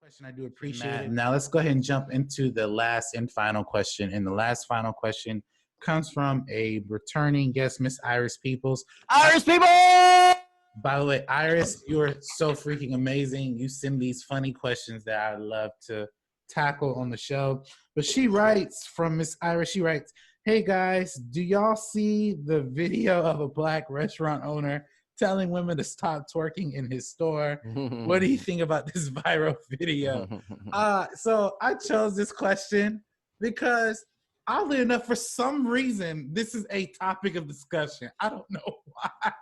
question. I do appreciate it. Now let's go ahead and jump into the last and final question. And the last final question comes from a returning guest, Miss Iris Peoples. Iris people! By the way, Iris, you're so freaking amazing. You send these funny questions that I love to tackle on the show. But she writes from Miss Iris, she writes, "Hey guys, do y'all see the video of a black restaurant owner telling women to stop twerking in his store? What do you think about this viral video?" So I chose this question because, oddly enough, for some reason, this is a topic of discussion. I don't know why.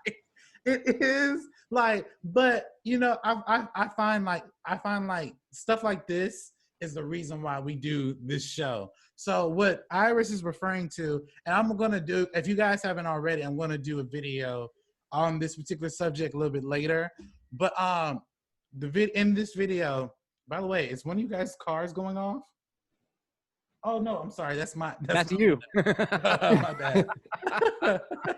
It is like, but you know, I find like stuff like this is the reason why we do this show. So what Iris is referring to, and I'm gonna do, if you guys haven't already, I'm gonna do a video on this particular subject a little bit later. But in this video, by the way, is one of you guys' cars going off? Oh no, I'm sorry. That's you. My bad.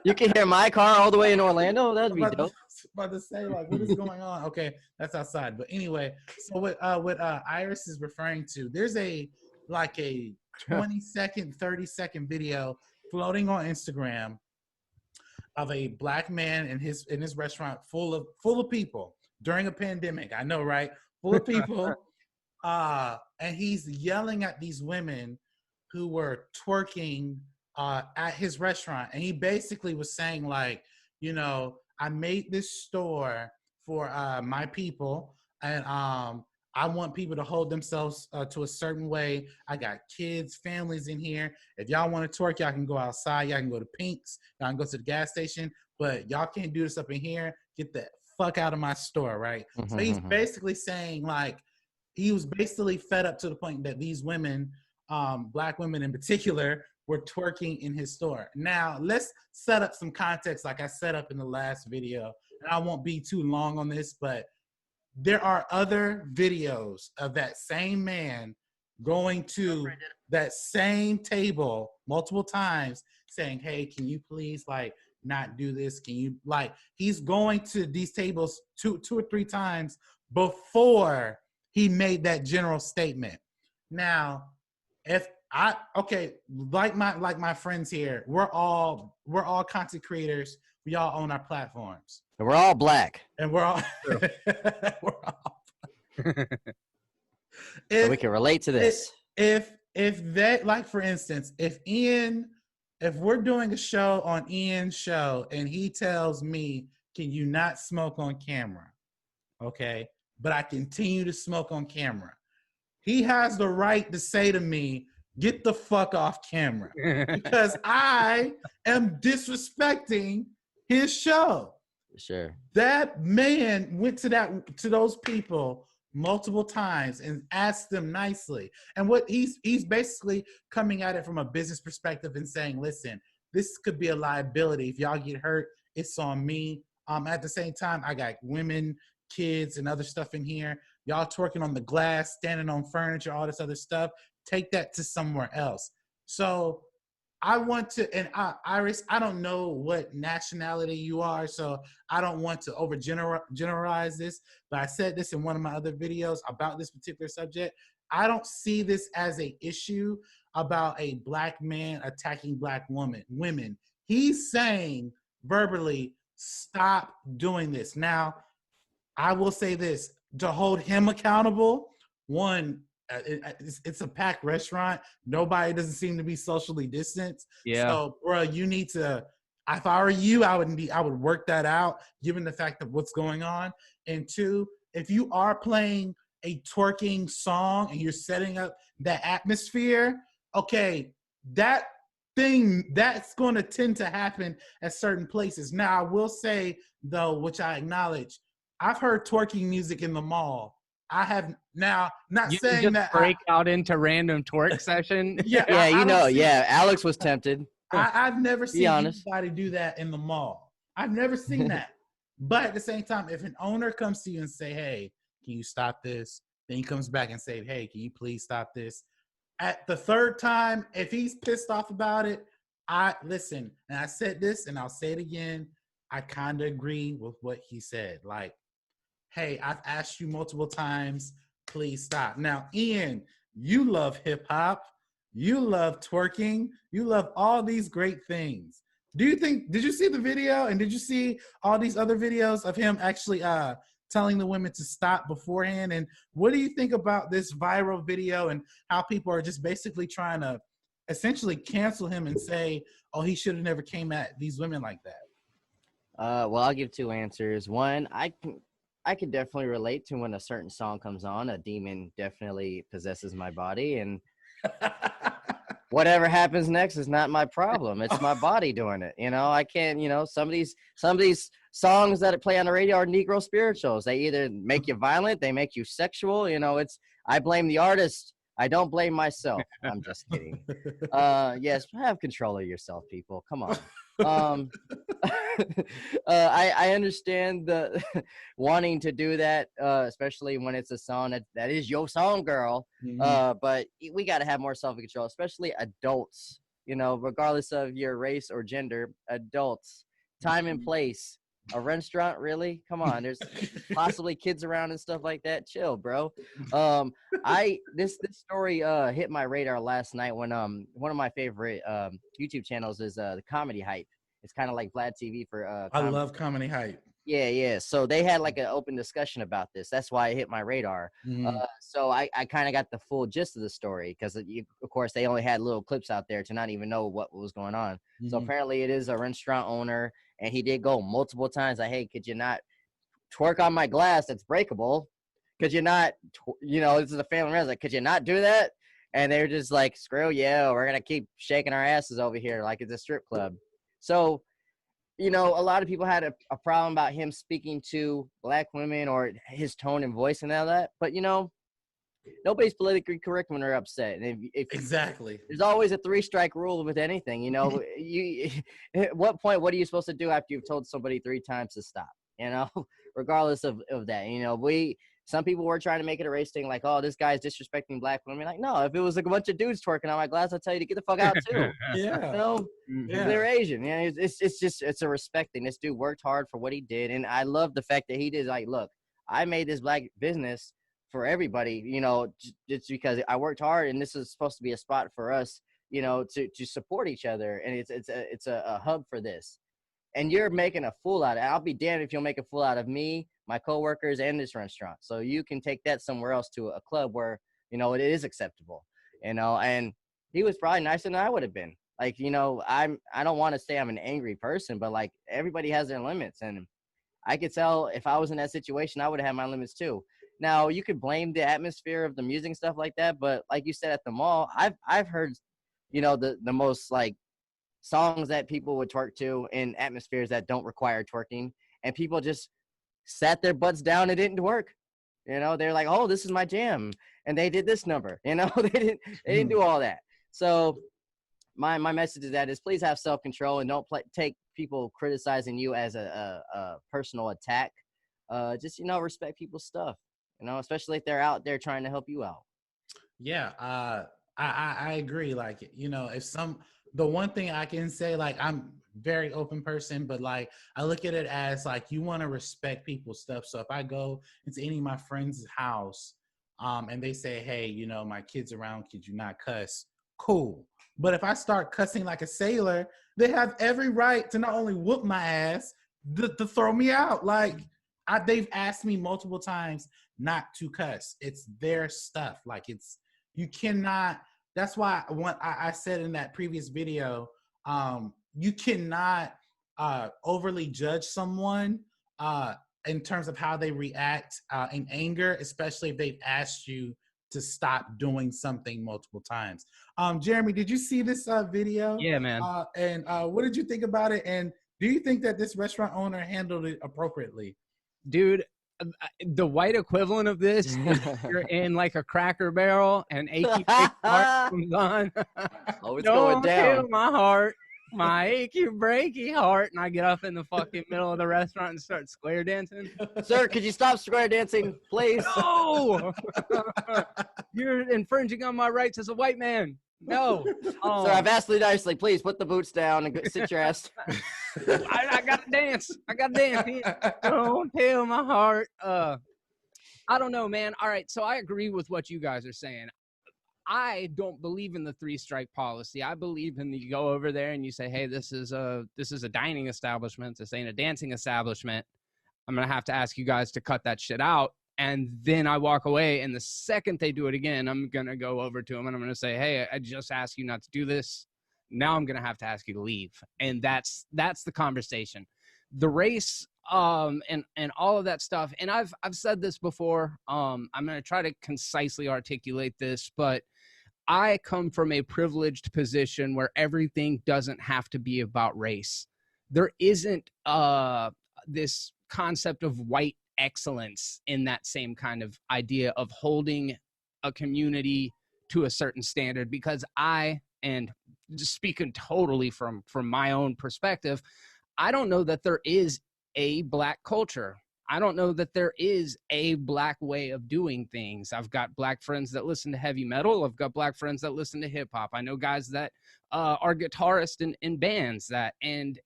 You can hear my car all the way in Orlando. That'd be dope. About to say, like, what is going on? Okay, that's outside. But anyway, so what Iris is referring to, there's a 20-second, 30-second video floating on Instagram of a black man in his restaurant full of people during a pandemic. I know, right? Full of people. And he's yelling at these women who were twerking at his restaurant. And he basically was saying, like, you know, I made this store for my people, and I want people to hold themselves to a certain way. I got kids, families in here. If y'all want to twerk, y'all can go outside. Y'all can go to Pink's. Y'all can go to the gas station. But y'all can't do this up in here. Get the fuck out of my store, right? So he's basically saying, like, he was basically fed up to the point that these women, black women in particular, were twerking in his store. Now, let's set up some context like I set up in the last video. And I won't be too long on this, but there are other videos of that same man going to that same table multiple times saying, "Hey, can you please, like, not do this? Can you," like, he's going to these tables two or three times before he made that general statement. Now, like my friends here, we're all content creators. We all own our platforms. And we're all black. And we're all So we can relate to this. If that, like, for instance, if we're doing a show on Ian's show and he tells me, "Can you not smoke on camera?" Okay, but I continue to smoke on camera, he has the right to say to me, "Get the fuck off camera," because I am disrespecting his show. Sure. That man went to those people multiple times and asked them nicely. And what he's basically coming at it from a business perspective and saying, "Listen, this could be a liability. If y'all get hurt, it's on me." At the same time, I got women, kids, and other stuff in here. Y'all twerking on the glass, standing on furniture, all this other stuff. Take that to somewhere else. So I want to, and Iris, I don't know what nationality you are, so I don't want to generalize this, but I said this in one of my other videos about this particular subject. I don't see this as an issue about a black man attacking black women. He's saying verbally, "Stop doing this." Now, I will say this, to hold him accountable, one, it's a packed restaurant. Nobody doesn't seem to be socially distanced. Yeah. So, bro, you need to, if I were you, I would work that out, given the fact of what's going on. And two, if you are playing a twerking song and you're setting up that atmosphere, okay, that's going to tend to happen at certain places. Now, I will say, though, which I acknowledge, I've heard twerking music in the mall. I have now, not you saying just that break out into random twerk session. Yeah, Alex was tempted. I've never seen honest. anybody do that in the mall. I've never seen that. But at the same time, if an owner comes to you and say, "Hey, can you stop this?" Then he comes back and say, "Hey, can you please stop this?" At the third time, if he's pissed off about it, listen, and I said this and I'll say it again, I kind of agree with what he said. Like, "Hey, I've asked you multiple times, please stop. Now, Ian, you love hip hop, you love twerking, you love all these great things. Did you see the video, and did you see all these other videos of him actually telling the women to stop beforehand? And what do you think about this viral video and how people are just basically trying to essentially cancel him and say, oh, he should have never came at these women like that? Well, I'll give two answers. One, I can definitely relate to when a certain song comes on. A demon definitely possesses my body, and whatever happens next is not my problem. It's my body doing it. I can't. Some of these songs that play on the radio are Negro spirituals. They either make you violent, they make you sexual. I blame the artist. I don't blame myself. I'm just kidding. Yes, have control of yourself, people. Come on. I understand the wanting to do that, especially when it's a song that is your song, girl. But we got to have more self-control, especially adults, regardless of your race or gender. Adults, time and place. A restaurant, really? Come on, there's possibly kids around and stuff like that. Chill, bro. This story hit my radar last night when one of my favorite YouTube channels is the Comedy Hype. It's kind of like Vlad TV for I love Comedy Hype. Yeah. So they had like an open discussion about this. That's why it hit my radar. So I kind of got the full gist of the story because, of course, they only had little clips out there to not even know what was going on. So apparently it is a restaurant owner, and he did go multiple times like, hey, could you not twerk on my glass that's breakable? Could you not, this is a family resident. Could you not do that? And they're just like, screw yeah, we're going to keep shaking our asses over here like it's a strip club. So, a lot of people had a problem about him speaking to black women or his tone and voice and all that. But, nobody's politically correct when they're upset. And if exactly. There's always a 3-strike rule with anything. At what point, what are you supposed to do after you've told somebody 3 times to stop? Regardless of that. Some people were trying to make it a race thing, like, oh, this guy's disrespecting black women. Like, no, if it was a bunch of dudes twerking on my glass, I'll tell you to get the fuck out too. Yeah. They're Asian. It's a respect thing. This dude worked hard for what he did, and I love the fact that he did. Like, look, I made this black business for everybody. It's because I worked hard, and this is supposed to be a spot for us, to support each other, and it's a hub for this. And you're making a fool out of it. I'll be damned if you'll make a fool out of me, my coworkers, and this restaurant. So you can take that somewhere else to a club where, it is acceptable, and he was probably nicer than I would have been. Like, I don't want to say I'm an angry person, but like everybody has their limits. And I could tell if I was in that situation, I would have had my limits too. Now you could blame the atmosphere of the music and stuff like that. But like you said, at the mall, I've heard, the most like songs that people would twerk to in atmospheres that don't require twerking, and people just sat their butts down and didn't work. They're like, oh, this is my jam, and they did this number. They didn't do all that. So my message to that is please have self-control and don't take people criticizing you as a personal attack. Just respect people's stuff, especially if they're out there trying to help you out. Yeah, I agree. Like, the one thing I can say, like, I'm very open person, but like I look at it as like you want to respect people's stuff. So if I go into any of my friends' house and they say, hey, my kid's around, could you not cuss? Cool. But if I start cussing like a sailor, they have every right to not only whoop my ass, to throw me out. Like they've asked me multiple times not to cuss. It's their stuff. Like you cannot. That's why I said in that previous video, you cannot overly judge someone in terms of how they react in anger, especially if they've asked you to stop doing something multiple times. Jeremy, did you see this video? Yeah, man. And what did you think about it? And do you think that this restaurant owner handled it appropriately? Dude, the white equivalent of this is you're in like a Cracker Barrel and achy breaky heart comes on. Oh, it's going down. Kill my heart, my achy breaky heart, and I get up in the fucking middle of the restaurant and start square dancing. Sir, could you stop square dancing, please? No, you're infringing on my rights as a white man. No. Sir, I've asked you nicely. Please put the boots down and sit your ass. I gotta dance. I gotta dance. Don't tell my heart. I don't know, man. All right, so I agree with what you guys are saying. I don't believe in the 3-strike policy. I believe in you go over there and you say, hey, this is a dining establishment. This ain't a dancing establishment. I'm going to have to ask you guys to cut that shit out. And then I walk away. And the second they do it again, I'm going to go over to them and I'm going to say, hey, I just asked you not to do this. Now I'm going to have to ask you to leave. And that's the conversation. The race and all of that stuff. And I've said this before. I'm going to try to concisely articulate this, but I come from a privileged position where everything doesn't have to be about race. There isn't this concept of white excellence in that same kind of idea of holding a community to a certain standard, because and just speaking totally from my own perspective, I don't know that there is a Black culture. I don't know that there is a Black way of doing things. I've got Black friends that listen to heavy metal. I've got Black friends that listen to hip hop. I know guys that are guitarists in bands that, and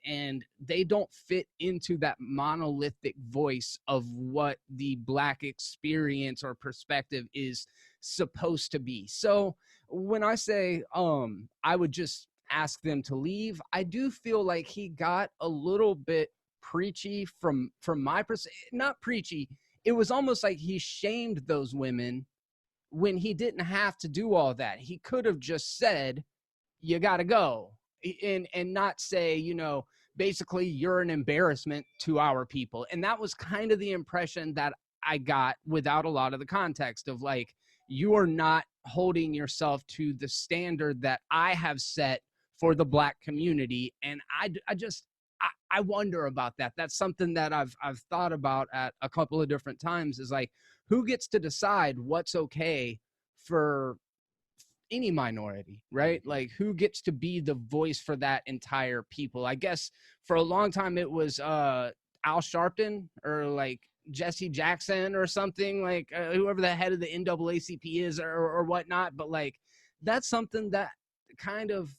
they don't fit into that monolithic voice of what the Black experience or perspective is supposed to be. So when I say I would just ask them to leave, I do feel like he got a little bit preachy from my perspective. Not preachy, it was almost like he shamed those women when he didn't have to do all that. He could have just said, you gotta go, and not say, you know, basically you're an embarrassment to our people. And that was kind of the impression that I got without a lot of the context of like, you are not holding yourself to the standard that I have set for the Black community. And I wonder about that. That's something that I've thought about at a couple of different times, is like, who gets to decide what's okay for any minority, right? Like, who gets to be the voice for that entire people? I guess for a long time it was Al Sharpton or like Jesse Jackson or something, like whoever the head of the NAACP is or whatnot. But like, that's something that kind of,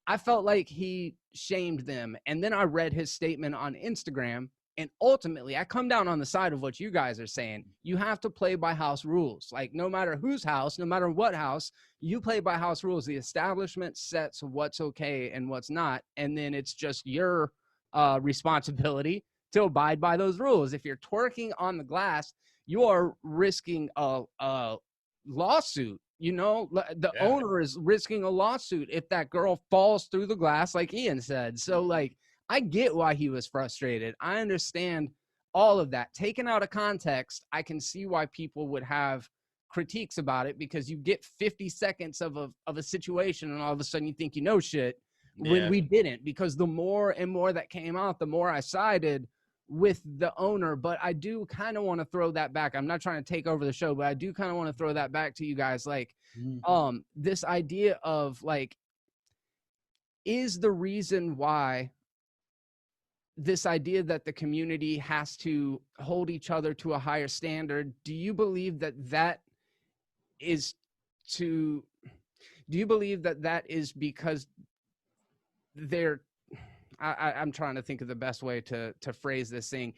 I felt like he shamed them. And then I read his statement on Instagram, and ultimately I come down on the side of what you guys are saying. You have to play by house rules. Like, no matter whose house, no matter what house, you play by house rules. The establishment sets what's okay and what's not. And then it's just your responsibility to abide by those rules. If you're twerking on the glass, you are risking a lawsuit. You know, the owner is risking a lawsuit if that girl falls through the glass, like Ian said. So, like, I get why he was frustrated. I understand all of that. Taken out of context, I can see why people would have critiques about it, because you get 50 seconds of a situation and all of a sudden you think you know shit when we didn't, because the more and more that came out, the more I sided with the owner. But I do kind of want to throw that back. I'm not trying to take over the show, but I do kind of want to throw that back to you guys. Like, this idea of like, is the reason why this idea that the community has to hold each other to a higher standard, do you believe that that is because they're, I'm trying to think of the best way to phrase this thing.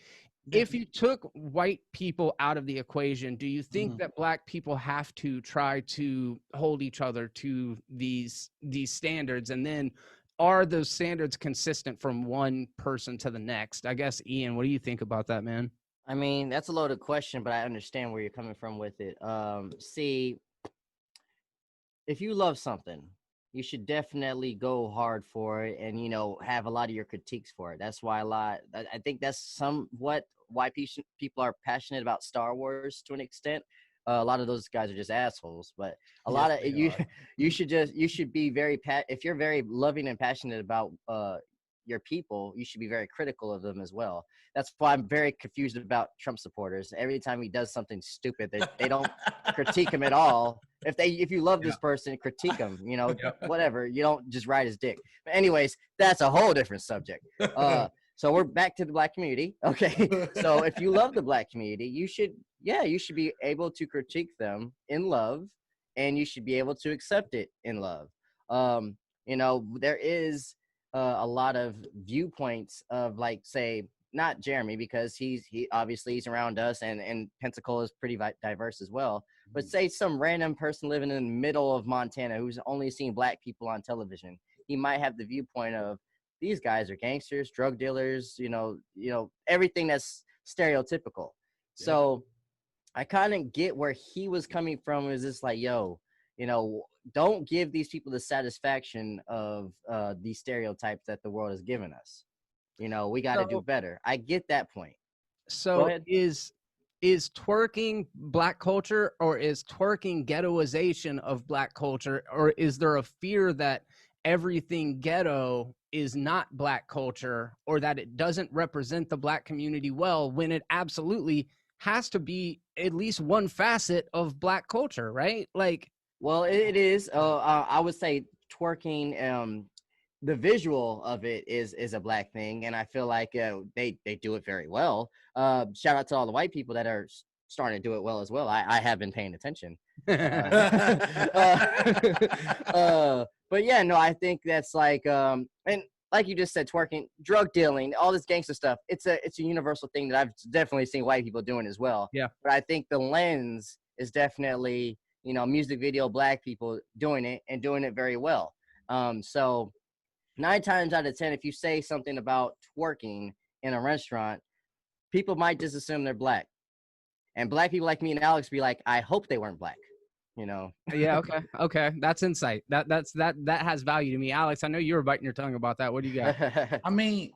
If you took white people out of the equation, do you think that Black people have to try to hold each other to these standards? And then are those standards consistent from one person to the next? I guess, Ian, what do you think about that, man? I mean, that's a loaded question, but I understand where you're coming from with it. See, if you love something, you should definitely go hard for it and, you know, have a lot of your critiques for it. That's why I think that's somewhat why people are passionate about Star Wars to an extent. A lot of those guys are just assholes, but you should be very, if you're very loving and passionate about your people, you should be very critical of them as well. That's why I'm very confused about Trump supporters. Every time he does something stupid, they don't critique him at all. If you love this person, critique him, you know, whatever. You don't just ride his dick. But anyways, that's a whole different subject. So we're back to the Black community. Okay. So if you love the Black community, you should be able to critique them in love, and you should be able to accept it in love. You know, there is a lot of viewpoints of, like, say, not Jeremy, because he obviously he's around us, and Pensacola is pretty diverse as well. But say some random person living in the middle of Montana who's only seen black people on television, he might have the viewpoint of these guys are gangsters, drug dealers, everything that's stereotypical. Yeah. So I kind of get where he was coming from. Is just like, yo, don't give these people the satisfaction of these stereotypes that the world has given us. We got to do better. I get that point. So is twerking black culture, or is twerking ghettoization of black culture, or is there a fear that everything ghetto is not black culture, or that it doesn't represent the black community well, when it absolutely has to be at least one facet of black culture, right? Like, well, it is. I would say twerking, the visual of it is a black thing, and I feel like they do it very well. Shout out to all the white people that are starting to do it well as well. I have been paying attention. But yeah, no, I think that's like, and like you just said, twerking, drug dealing, all this gangster stuff. It's a universal thing that I've definitely seen white people doing as well. Yeah. But I think the lens is definitely, music video black people doing it and doing it very well. So 9 times out of 10, if you say something about twerking in a restaurant, people might just assume they're black. And black people like me and Alex be like, I hope they weren't black. Yeah. Okay. That's insight. That has value to me. Alex, I know you were biting your tongue about that. What do you got? I mean,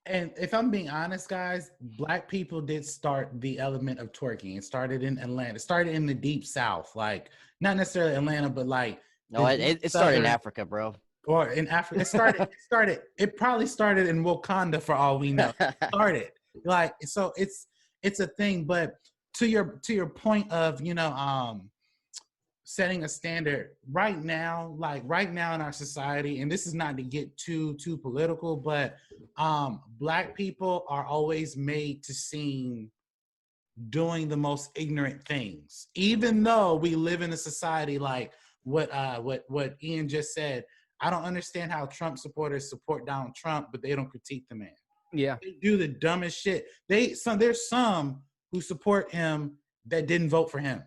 and if I'm being honest, guys, black people did start the element of twerking. It started in Atlanta. It started in the deep South, like not necessarily Atlanta, but like no, it started in Africa, bro. Or in Africa. It probably started in Wakanda for all we know. Like, so it's a thing. But to your point of setting a standard right now in our society, and this is not to get too political, but black people are always made to seem doing the most ignorant things, even though we live in a society like what Ian just said. I don't understand how Trump supporters support Donald Trump, but they don't critique the man. Yeah. They do the dumbest shit. There's some who support him that didn't vote for him.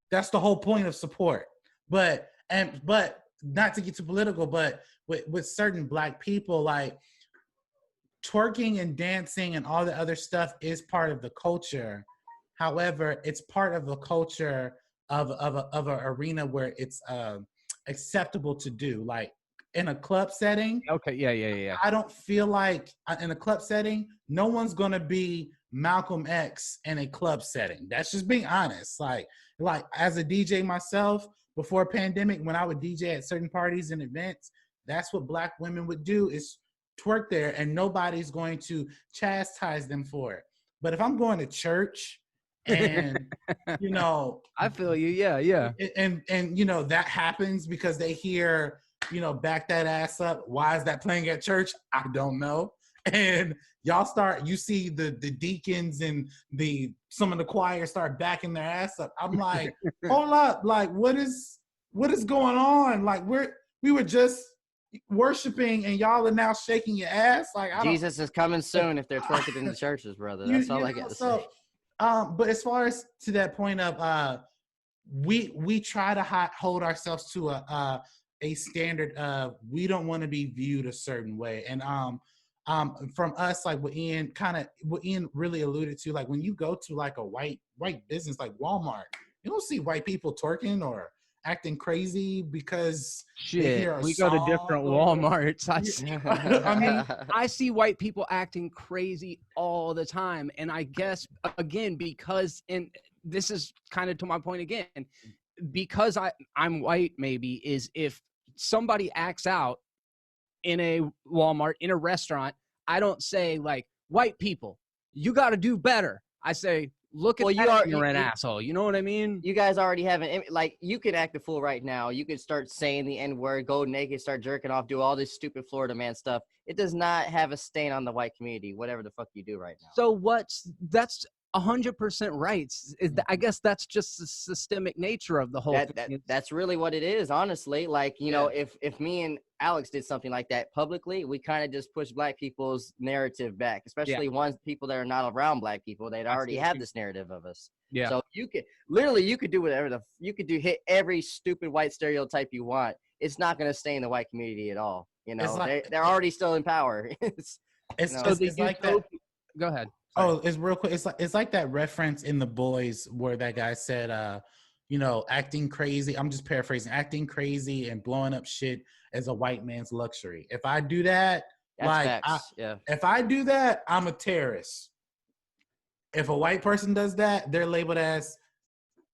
That's the whole point of support. But not to get too political, but with certain black people, like twerking and dancing and all the other stuff is part of the culture. However, it's part of the culture of an arena where it's acceptable to do, like in a club setting. Okay. Yeah. I don't feel like in a club setting, no one's gonna be Malcolm X in a club setting. That's just being honest. Like as a DJ myself, before pandemic, when I would DJ at certain parties and events, that's what black women would do, is twerk there, and nobody's going to chastise them for it. But if I'm going to church and I feel you. Yeah. And that happens because they hear, back that ass up. Why is that playing at church? I don't know. And you see the deacons and some of the choir start backing their ass up. I'm like, hold up, like what is going on? Like we were just worshiping and y'all are now shaking your ass. Like Jesus is coming soon if they're twerking in the churches, brother. That's all I got to say. But as far as to that point of we try to hold ourselves to a standard of, we don't want to be viewed a certain way. And from us, like what Ian really alluded to, like when you go to like a white business like Walmart, you don't see white people twerking or acting crazy because we go to different Walmarts. I see white people acting crazy all the time, and I guess again because, and this is kind of to my point again, because I'm white, maybe, is if somebody acts out in a Walmart, in a restaurant, I don't say like, white people, you got to do better. I say, look at you're an asshole. You know what I mean? You guys already have like, you could act a fool right now. You could start saying the N-word, go naked, start jerking off, do all this stupid Florida man stuff. It does not have a stain on the white community, whatever the fuck you do right now. So that's 100% right. I guess that's just the systemic nature of the whole thing. That's really what it is, honestly. Like, if me and Alex did something like that publicly, we kind of just push black people's narrative back, especially ones people that are not around black people. They'd already have this narrative of us. Yeah. So you could you could do whatever hit every stupid white stereotype you want. It's not going to stay in the white community at all. You know, like, they're already still in power. It's like that. Go ahead. Sorry. Oh, it's real quick. It's like that reference in The Boys where that guy said, you know, acting crazy. I'm just paraphrasing. Acting crazy and blowing up shit as a white man's luxury. If I do that, if I do that, I'm a terrorist. If a white person does that, they're labeled as,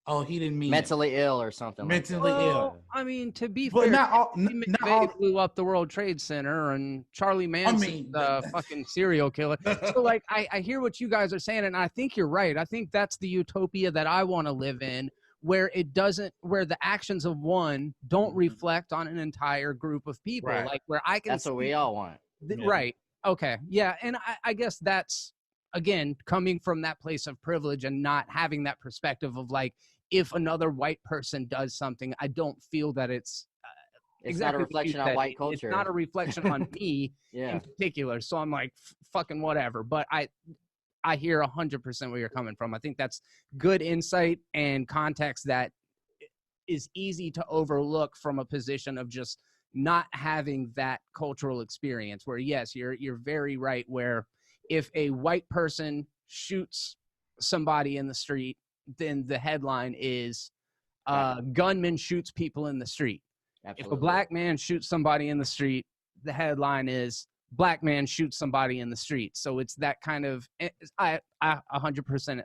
oh, he didn't mean mentally ill or something. Mentally ill. I mean, to be but fair, not all. Blew up the World Trade Center, and Charlie Manson, the fucking serial killer. So, like, I hear what you guys are saying, and I think you're right. I think that's the utopia that I want to live in, where where the actions of one don't reflect on an entire group of people. Right. Like, where I can. That's what we all want. Right. Okay. Yeah, and I guess that's, again, coming from that place of privilege and not having that perspective of, like, if another white person does something, I don't feel that it's not a reflection on white culture. It's not a reflection on me in particular. So I'm like, fucking whatever. But I hear 100% where you're coming from. I think that's good insight and context that is easy to overlook from a position of just not having that cultural experience. Where, yes, you're very right, where if a white person shoots somebody in the street, then the headline is gunman shoots people in the street. Absolutely. If a black man shoots somebody in the street, the headline is black man shoots somebody in the street. So it's that kind of, I 100%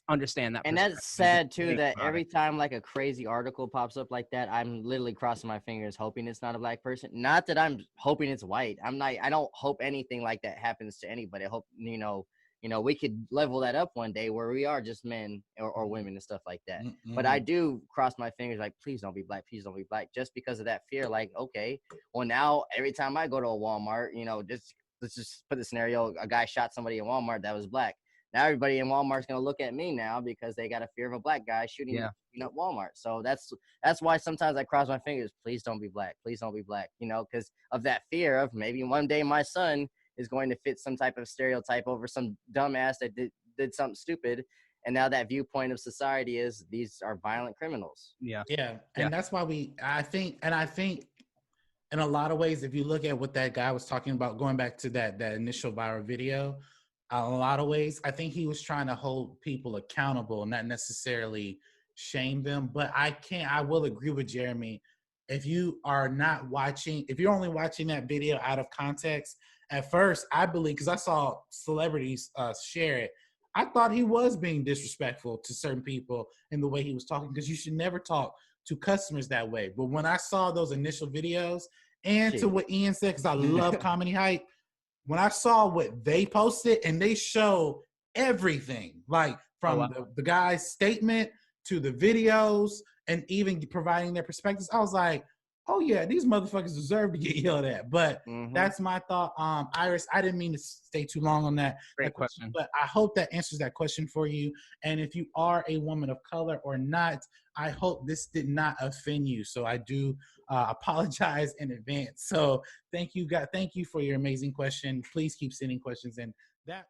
understand that. And that's sad too, that every time like a crazy article pops up like that, I'm literally crossing my fingers hoping it's not a black person. Not that I'm hoping it's white. I don't hope anything like that happens to anybody. I hope, you know, we could level that up one day where we are just men or women and stuff like that. Mm-hmm. But I do cross my fingers, like, please don't be black. Please don't be black. Just because of that fear, like, okay, well, now every time I go to a Walmart, you know, let's just put the scenario, a guy shot somebody in Walmart that was black. Now everybody in Walmart's going to look at me now because they got a fear of a black guy shooting up Walmart. So that's why sometimes I cross my fingers. Please don't be black. Please don't be black, you know, because of that fear of maybe one day my son is going to fit some type of stereotype over some dumbass that did something stupid. And now that viewpoint of society is these are violent criminals. Yeah. And that's why I think in a lot of ways, if you look at what that guy was talking about, going back to that initial viral video, in a lot of ways, I think he was trying to hold people accountable, not necessarily shame them. But I will agree with Jeremy. If you are not watching, if you're only watching that video out of context, at first, I believe, because I saw celebrities share it, I thought he was being disrespectful to certain people in the way he was talking, because you should never talk to customers that way. But when I saw those initial videos, and to what Ian said, because I love Comedy Hype, when I saw what they posted and they show everything, like from the guy's statement to the videos and even providing their perspectives, I was like, oh yeah, these motherfuckers deserve to get yelled at. But that's my thought. Iris, I didn't mean to stay too long on that. Great question. But I hope that answers that question for you. And if you are a woman of color or not, I hope this did not offend you. So I do apologize in advance. So thank you, guys. Thank you for your amazing question. Please keep sending questions in. That